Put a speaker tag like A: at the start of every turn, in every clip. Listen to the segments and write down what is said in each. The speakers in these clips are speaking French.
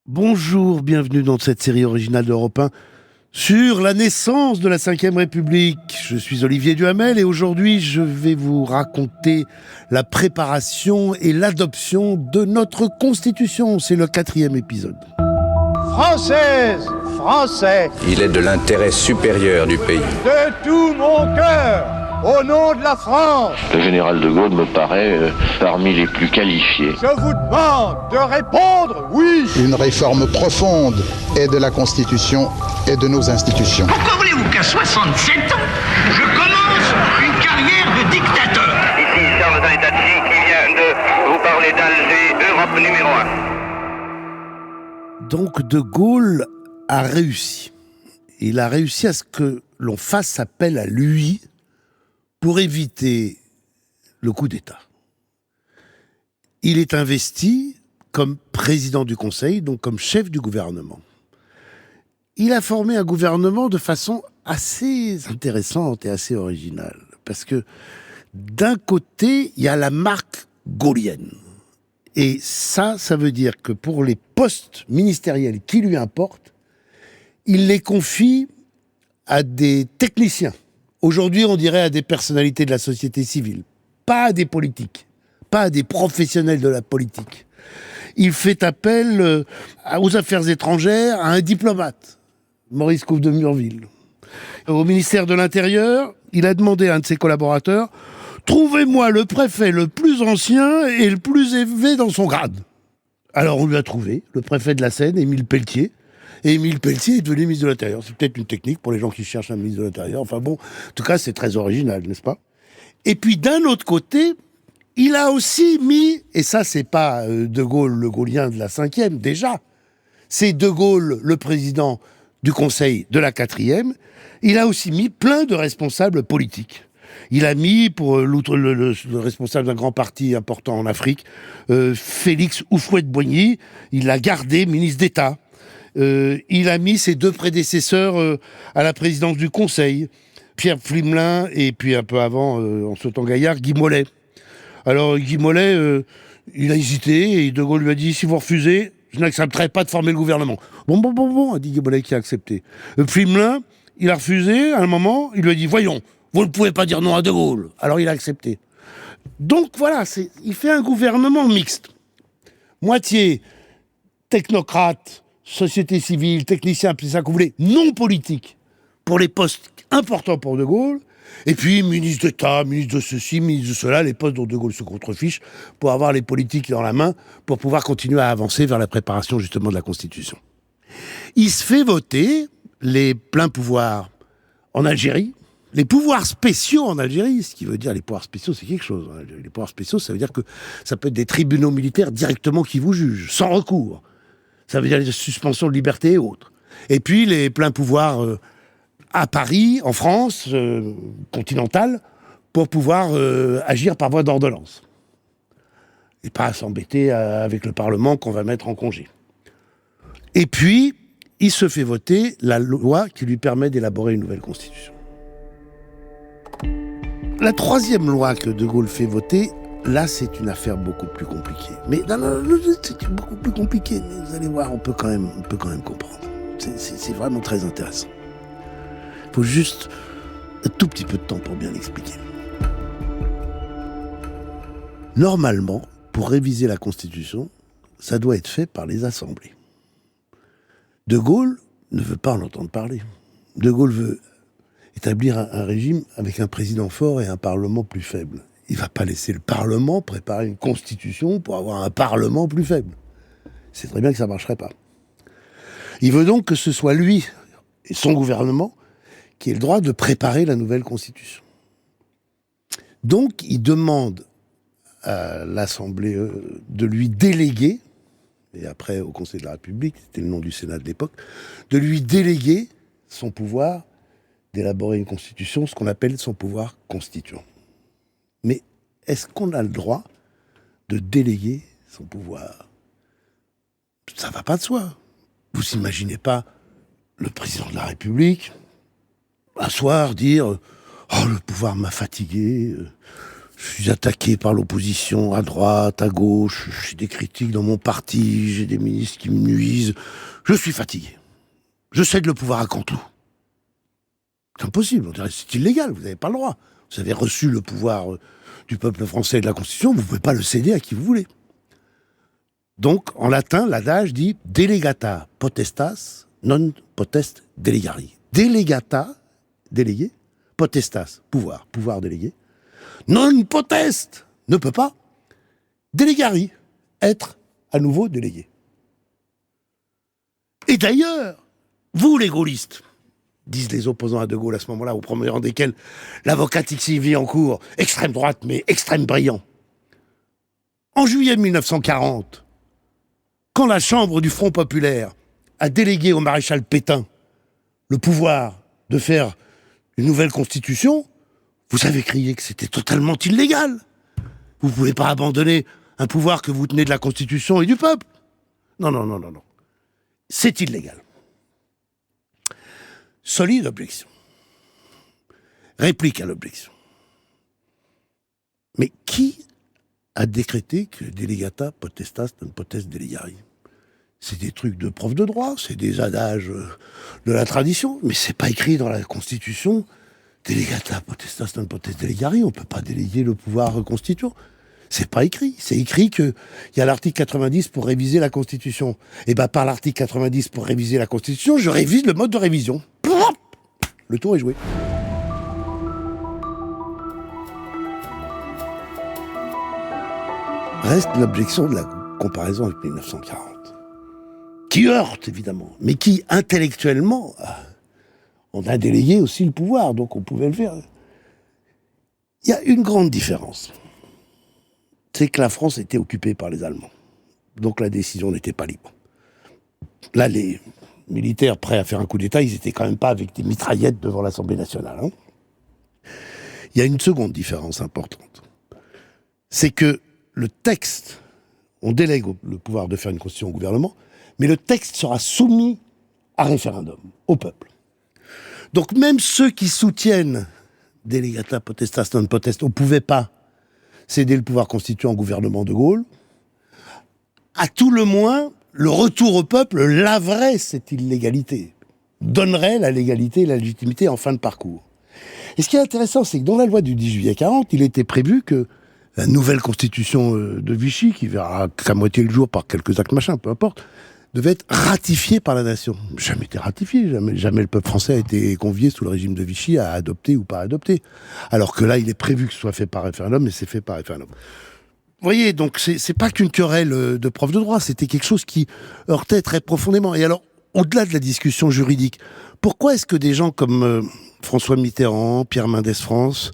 A: Bonjour, bienvenue dans cette série originale d'Europe 1 sur la naissance de la Ve République. Je suis Olivier Duhamel et aujourd'hui je vais vous raconter la préparation et l'adoption de notre Constitution. C'est le 4e épisode.
B: Française, Français,
C: Il est de l'intérêt supérieur du pays.
B: de tout mon cœur, au nom de la France,
D: Le général de Gaulle me paraît parmi les plus qualifiés.
B: je vous demande de répondre oui.
E: Une réforme profonde est de la Constitution et de nos institutions.
F: Pourquoi voulez-vous qu'à 67 ans, je commence une carrière de dictateur?
G: Ici Charles Zanettati qui vient de vous parler d'Alger, Europe numéro 1.
A: Donc De Gaulle a réussi. Il a réussi à ce que l'on fasse appel à lui pour éviter le coup d'État. Il est investi comme président du Conseil, donc comme chef du gouvernement. Il a formé un gouvernement de façon assez intéressante et assez originale. Parce que d'un côté, il y a la marque gaullienne. Et ça veut dire que pour les postes ministériels qui lui importent, il les confie à des techniciens. Aujourd'hui, on dirait à des personnalités de la société civile, pas à des politiques, pas à des professionnels de la politique. Il fait appel aux affaires étrangères à un diplomate, Maurice Couve de Murville. Au ministère de l'Intérieur, il a demandé à un de ses collaborateurs « Trouvez-moi le préfet le plus ancien et le plus élevé dans son grade ». Alors on lui a trouvé, le préfet de la Seine, Émile Pelletier. Et Émile Pelletier est devenu ministre de l'Intérieur. C'est peut-être une technique pour les gens qui cherchent un ministre de l'Intérieur. Enfin bon, en tout cas, c'est très original, n'est-ce pas? Et puis d'un autre côté, il a aussi mis, et ça c'est pas De Gaulle le gaullien de la 5e, déjà, c'est De Gaulle le président du Conseil de la 4e, il a aussi mis plein de responsables politiques. Il a mis, pour le responsable d'un grand parti important en Afrique, Félix Houphouët-Boigny, il l'a gardé ministre d'État. Il a mis ses deux prédécesseurs à la présidence du Conseil, Pierre Pflimlin et puis un peu avant, en sautant Gaillard, Guy Mollet. Alors Guy Mollet, il a hésité et De Gaulle lui a dit « Si vous refusez, je n'accepterai pas de former le gouvernement. » Bon, a dit Guy Mollet qui a accepté. Pflimlin, il a refusé à un moment, il lui a dit « Voyons, vous ne pouvez pas dire non à De Gaulle. » Alors il a accepté. Donc voilà, il fait un gouvernement mixte. Moitié technocrate, société civile, technicien, c'est ça que vous voulez, non politique, pour les postes importants pour De Gaulle, et puis ministre d'État, ministre de ceci, ministre de cela, les postes dont De Gaulle se contrefiche, pour avoir les politiques dans la main, pour pouvoir continuer à avancer vers la préparation justement de la Constitution. Il se fait voter les pleins pouvoirs en Algérie, les pouvoirs spéciaux en Algérie, ce qui veut dire les pouvoirs spéciaux, c'est quelque chose. Les pouvoirs spéciaux, ça veut dire que ça peut être des tribunaux militaires directement qui vous jugent, sans recours. Ça veut dire les suspensions de liberté et autres. Et puis les pleins pouvoirs à Paris, en France, continentale, pour pouvoir agir par voie d'ordonnance. Et pas s'embêter avec le Parlement qu'on va mettre en congé. Et puis, il se fait voter la loi qui lui permet d'élaborer une nouvelle constitution. La 3e loi que De Gaulle fait voter, là, c'est une affaire beaucoup plus compliquée. Mais non, c'est beaucoup plus compliqué. Mais vous allez voir, on peut quand même comprendre. C'est vraiment très intéressant. Il faut juste un tout petit peu de temps pour bien l'expliquer. Normalement, pour réviser la Constitution, ça doit être fait par les assemblées. De Gaulle ne veut pas en entendre parler. De Gaulle veut établir un régime avec un président fort et un parlement plus faible. Il ne va pas laisser le Parlement préparer une constitution pour avoir un Parlement plus faible. C'est très bien que ça ne marcherait pas. Il veut donc que ce soit lui et son gouvernement qui aient le droit de préparer la nouvelle constitution. Donc, il demande à l'Assemblée de lui déléguer, et après au Conseil de la République, c'était le nom du Sénat de l'époque, de lui déléguer son pouvoir d'élaborer une constitution, ce qu'on appelle son pouvoir constituant. Mais est-ce qu'on a le droit de déléguer son pouvoir? Ça va pas de soi. Vous imaginez pas le président de la République, un soir, dire « Oh, le pouvoir m'a fatigué, Je suis attaqué par l'opposition, à droite, à gauche, j'ai des critiques dans mon parti, j'ai des ministres qui me nuisent. Je suis fatigué. Je cède le pouvoir à Canteloup. C'est impossible, on dirait que c'est illégal, vous n'avez pas le droit. Vous avez reçu le pouvoir du peuple français et de la Constitution, vous ne pouvez pas le céder à qui vous voulez. Donc, en latin, l'adage dit « delegata potestas non potest delegari ». Delegata, délégué, potestas, pouvoir délégué. Non potest, ne peut pas. Delegari, être à nouveau délégué. Et d'ailleurs, vous les gaullistes, disent les opposants à De Gaulle à ce moment-là, au premier rang desquels l'avocat Tixi Villancourt, extrême droite mais extrême brillant. En juillet 1940, quand la Chambre du Front Populaire a délégué au maréchal Pétain le pouvoir de faire une nouvelle constitution, vous avez crié que c'était totalement illégal. Vous ne pouvez pas abandonner un pouvoir que vous tenez de la Constitution et du peuple. Non. C'est illégal. Solide objection. Réplique à l'objection. Mais qui a décrété que delegata potestas non potest delegari? C'est des trucs de prof de droit, c'est des adages de la tradition, mais c'est pas écrit dans la Constitution. Delegata potestas non potest delegari, on peut pas déléguer le pouvoir constituant. C'est pas écrit. C'est écrit qu'il y a l'article 90 pour réviser la Constitution. Et par l'article 90 pour réviser la Constitution, je révise le mode de révision. Le tour est joué. Reste l'objection de la comparaison avec 1940. Qui heurte, évidemment, mais qui, intellectuellement, on a délégué aussi le pouvoir, donc on pouvait le faire. Il y a une grande différence. C'est que la France était occupée par les Allemands. Donc la décision n'était pas libre. Là, les militaires prêts à faire un coup d'État, ils n'étaient quand même pas avec des mitraillettes devant l'Assemblée nationale. Hein. Il y a une seconde différence importante. C'est que le texte, on délègue le pouvoir de faire une constitution au gouvernement, mais le texte sera soumis à référendum, au peuple. Donc même ceux qui soutiennent delegata potestas non potest, on ne pouvait pas céder le pouvoir constituant au gouvernement de Gaulle, à tout le moins, le retour au peuple laverait cette illégalité, donnerait la légalité et la légitimité en fin de parcours. Et ce qui est intéressant, c'est que dans la loi du 10 juillet 40, il était prévu que la nouvelle constitution de Vichy, qui verra qu'à moitié le jour par quelques actes machins, peu importe, devait être ratifiée par la nation. Jamais été ratifiée, jamais le peuple français a été convié sous le régime de Vichy à adopter ou pas adopter. Alors que là, il est prévu que ce soit fait par référendum, mais c'est fait par référendum. Vous voyez, donc c'est pas qu'une querelle de prof de droit, c'était quelque chose qui heurtait très profondément. Et alors, au-delà de la discussion juridique, pourquoi est-ce que des gens comme François Mitterrand, Pierre Mendès France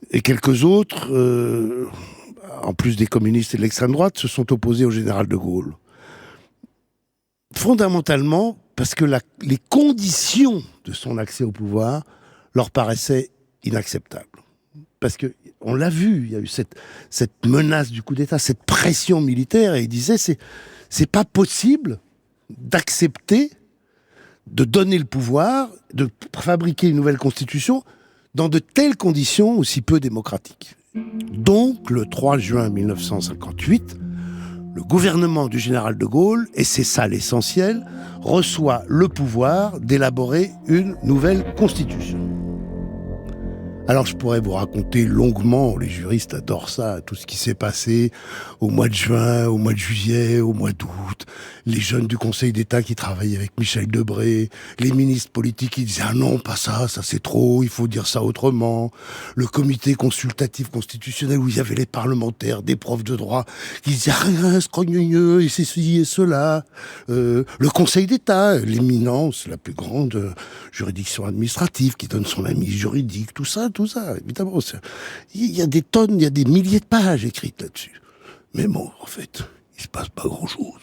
A: et quelques autres, en plus des communistes et de l'extrême droite, se sont opposés au général de Gaulle? Fondamentalement, parce que les conditions de son accès au pouvoir leur paraissaient inacceptables. Parce que, on l'a vu, il y a eu cette menace du coup d'État, cette pression militaire, et il disait, c'est pas possible d'accepter de donner le pouvoir, de fabriquer une nouvelle constitution dans de telles conditions aussi peu démocratiques. Donc, le 3 juin 1958, le gouvernement du général de Gaulle, et c'est ça l'essentiel, reçoit le pouvoir d'élaborer une nouvelle constitution. Alors je pourrais vous raconter longuement, les juristes adorent ça, tout ce qui s'est passé au mois de juin, au mois de juillet, au mois d'août, les jeunes du Conseil d'État qui travaillaient avec Michel Debré, les ministres politiques qui disaient « Ah non, pas ça, ça c'est trop, il faut dire ça autrement », le comité consultatif constitutionnel où il y avait les parlementaires, des profs de droit qui disaient « Rien, scrogneux, et c'est ceci et cela », le Conseil d'État, l'éminence, la plus grande juridiction administrative qui donne son avis juridique, tout ça, évidemment. Il y a des tonnes, il y a des milliers de pages écrites là-dessus. Mais bon, en fait, il se passe pas grand-chose.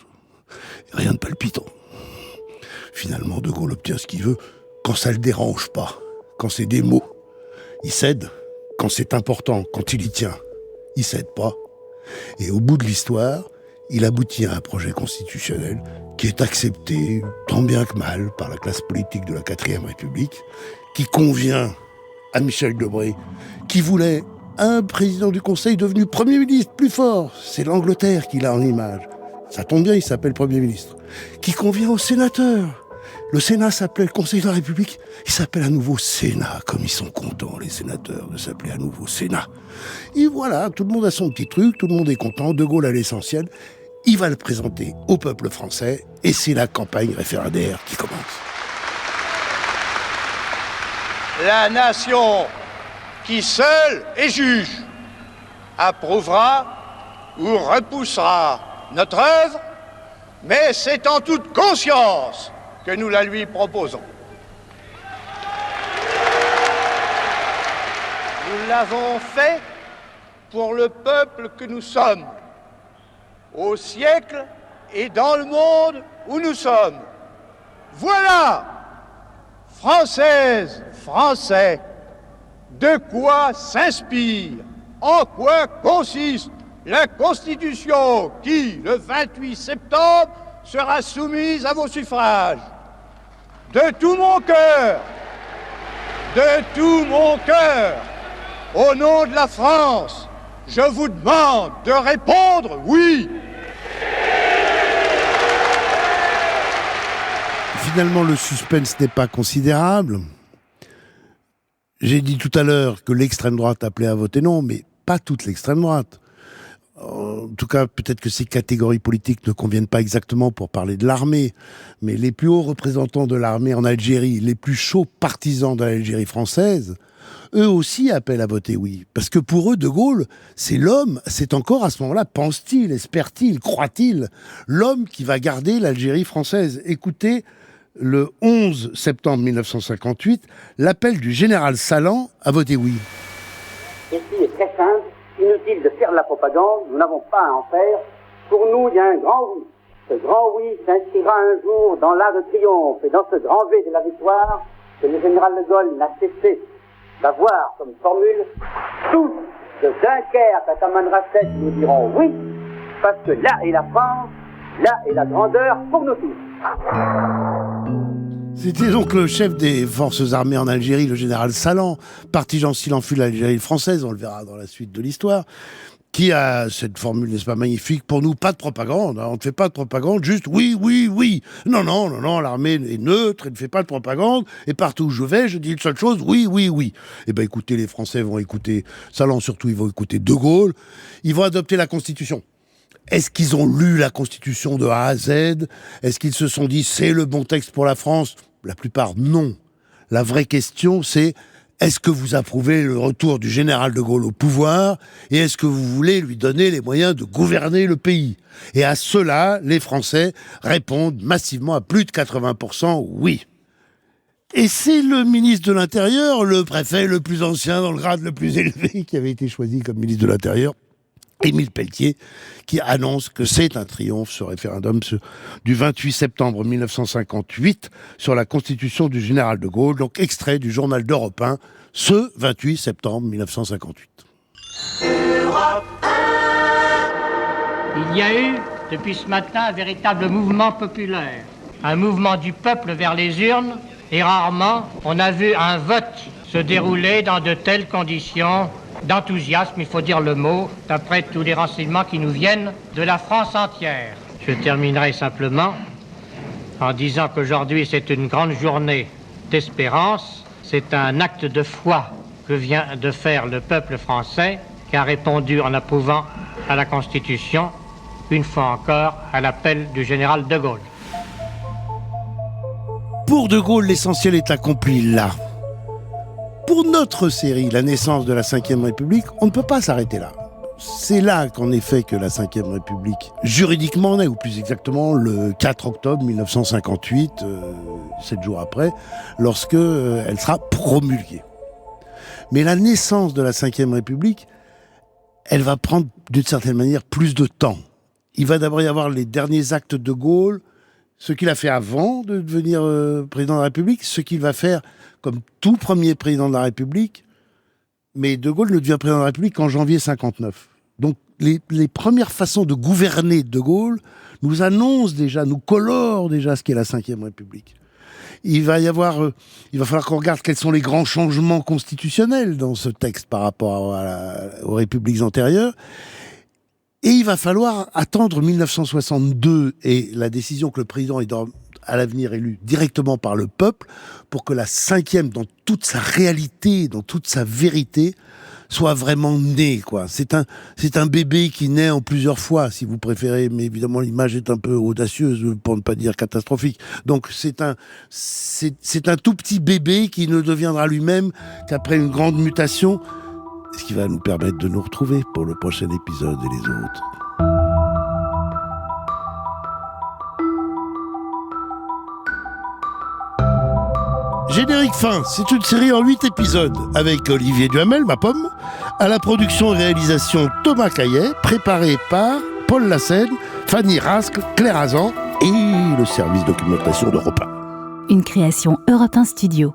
A: Rien de palpitant. Finalement, De Gaulle obtient ce qu'il veut quand ça le dérange pas, quand c'est des mots. Il cède quand c'est important, quand il y tient. Il cède pas. Et au bout de l'histoire, il aboutit à un projet constitutionnel qui est accepté, tant bien que mal, par la classe politique de la 4e République, qui convient à Michel Debré, qui voulait un président du Conseil devenu Premier ministre plus fort. C'est l'Angleterre qu'il a en image. Ça tombe bien, il s'appelle Premier ministre. Qui convient aux sénateurs. Le Sénat s'appelait le Conseil de la République. Il s'appelle à nouveau Sénat, comme ils sont contents, les sénateurs, de s'appeler à nouveau Sénat. Et voilà, tout le monde a son petit truc, tout le monde est content. De Gaulle a l'essentiel. Il va le présenter au peuple français. Et c'est la campagne référendaire qui commence.
B: La nation qui seule est juge approuvera ou repoussera notre œuvre, mais c'est en toute conscience que nous la lui proposons. Nous l'avons fait pour le peuple que nous sommes, au siècle et dans le monde où nous sommes. Voilà, Françaises, Français, de quoi s'inspire, en quoi consiste la Constitution qui, le 28 septembre, sera soumise à vos suffrages. De tout mon cœur, au nom de la France, je vous demande de répondre oui.
A: Finalement, le suspense n'est pas considérable. J'ai dit tout à l'heure que l'extrême droite appelait à voter non, mais pas toute l'extrême droite. En tout cas, peut-être que ces catégories politiques ne conviennent pas exactement pour parler de l'armée, mais les plus hauts représentants de l'armée en Algérie, les plus chauds partisans de l'Algérie française, eux aussi appellent à voter oui. Parce que pour eux, De Gaulle, c'est l'homme, c'est encore à ce moment-là, pense-t-il, espère-t-il, croit-il, l'homme qui va garder l'Algérie française. Écoutez, le 11 septembre 1958, l'appel du général Salan à voter oui.
H: Ceci est très simple. Inutile de faire de la propagande, nous n'avons pas à en faire. Pour nous, il y a un grand oui. Ce grand oui s'inscrira un jour dans l'art de triomphe et dans ce grand V de la victoire que le général de Gaulle n'a cessé d'avoir comme formule. Tous, de Dunkerque à Tamanrasset, nous dirons oui, parce que là est la France, là est la grandeur pour nous tous.
A: C'était donc le chef des forces armées en Algérie, le général Salan, partisan s'il en fut l'Algérie française, on le verra dans la suite de l'histoire, qui a cette formule, n'est-ce pas, magnifique, pour nous, pas de propagande, on ne fait pas de propagande, juste oui, oui, oui. Non, l'armée est neutre, elle ne fait pas de propagande, et partout où je vais, je dis une seule chose, oui, oui, oui. Eh bien écoutez, les Français vont écouter Salan, surtout ils vont écouter De Gaulle, ils vont adopter la Constitution. Est-ce qu'ils ont lu la Constitution de A à Z? Est-ce qu'ils se sont dit c'est le bon texte pour la France? La plupart, non. La vraie question, c'est est-ce que vous approuvez le retour du général de Gaulle au pouvoir et est-ce que vous voulez lui donner les moyens de gouverner le pays? Et à cela, les Français répondent massivement à plus de 80% oui. Et c'est le ministre de l'Intérieur, le préfet le plus ancien dans le grade le plus élevé, qui avait été choisi comme ministre de l'Intérieur, Émile Pelletier, qui annonce que c'est un triomphe, ce référendum du 28 septembre 1958 sur la constitution du général de Gaulle, donc extrait du journal d'Europe 1, ce 28 septembre 1958.
I: Il y a eu, depuis ce matin, un véritable mouvement populaire, un mouvement du peuple vers les urnes, et rarement on a vu un vote se dérouler dans de telles conditions d'enthousiasme, il faut dire le mot, d'après tous les renseignements qui nous viennent de la France entière. Je terminerai simplement en disant qu'aujourd'hui c'est une grande journée d'espérance, c'est un acte de foi que vient de faire le peuple français, qui a répondu en approuvant à la Constitution, une fois encore, à l'appel du général de Gaulle.
A: Pour De Gaulle, l'essentiel est accompli là. Pour notre série, la naissance de la Ve République, on ne peut pas s'arrêter là. C'est là qu'en effet que la Ve République, juridiquement naît, ou plus exactement le 4 octobre 1958, 7 jours après, lorsque elle sera promulguée. Mais la naissance de la Ve République, elle va prendre d'une certaine manière plus de temps. Il va d'abord y avoir les derniers actes de Gaulle, ce qu'il a fait avant de devenir président de la République, ce qu'il va faire comme tout premier président de la République, mais De Gaulle ne devient président de la République qu'en janvier 59. Donc les premières façons de gouverner De Gaulle nous annoncent déjà, nous colorent déjà ce qu'est la Ve République. il va falloir qu'on regarde quels sont les grands changements constitutionnels dans ce texte par rapport aux républiques antérieures. Et il va falloir attendre 1962 et la décision que le président est à l'avenir élu directement par le peuple pour que la 5e, dans toute sa réalité, dans toute sa vérité, soit vraiment né, quoi. C'est un bébé qui naît en plusieurs fois, si vous préférez, mais évidemment l'image est un peu audacieuse, pour ne pas dire catastrophique. Donc c'est un tout petit bébé qui ne deviendra lui-même qu'après une grande mutation, ce qui va nous permettre de nous retrouver pour le prochain épisode et les autres. Générique fin, c'est une série en 8 épisodes avec Olivier Duhamel, ma pomme, à la production et réalisation Thomas Caillet, préparé par Paul Lassène, Fanny Rasque, Claire Azan et le service documentation d'Europe 1.
J: Une création Europe 1 Studio.